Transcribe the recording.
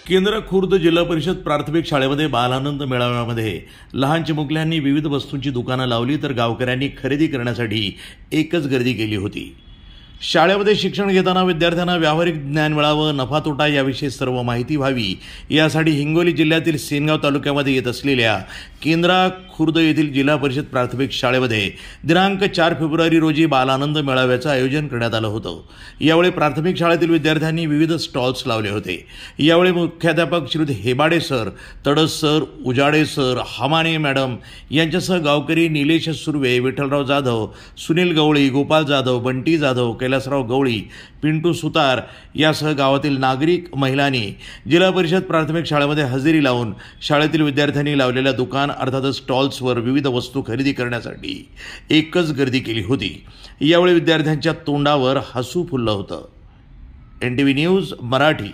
केंद्र खुर्द जिल्हा परिषद प्राथमिक शाळेमध्ये बालानंद मेळाव्यामध्ये लहान चिमुकल्यांनी विविध वस्तूंची दुकानं लावली तर गावकऱ्यांनी खरेदी करण्यासाठी एकच गर्दी केली होती। शाळेमध्ये शिक्षण घेताना विद्यार्थ्यांना व्यावहारिक ज्ञान मिळावं, नफा तोटा याविषयी सर्व माहिती व्हावी यासाठी हिंगोली जिल्ह्यातील सेनगाव तालुक्यामध्ये येत असलेल्या केंद्रा खुर्द येथील जिल्हा परिषद प्राथमिक शाळेमध्ये दिनांक 4 फेब्रुवारी रोजी बालानंद मेळाव्याचं आयोजन करण्यात आलं होतं। यावेळी प्राथमिक शाळेतील विद्यार्थ्यांनी विविध स्टॉल्स लावले होते। यावेळी मुख्याध्यापक Shri Hebade sir, Tadas sir, Ujade sir, Hamane madam यांच्यासह गावकरी निलेश सुर्वे, विठ्ठलराव जाधव, सुनील गवळी, गोपाल जाधव, बंटी जाधव, कैलासराव गवळी, पिंटू सुतार यासह गावातील नागरिक महिलांनी जिल्हा परिषद प्राथमिक शाळेमध्ये हजेरी लावून शाळेतील विद्यार्थ्यांनी लावलेल्या दुकान अर्थात स्टॉल्सवर विविध वस्तू खरेदी करण्यासाठी एकच गर्दी केली होती। यावेळी विद्यार्थ्यांच्या तोंडावर हसू फुललं होतं। NTV news Marathi.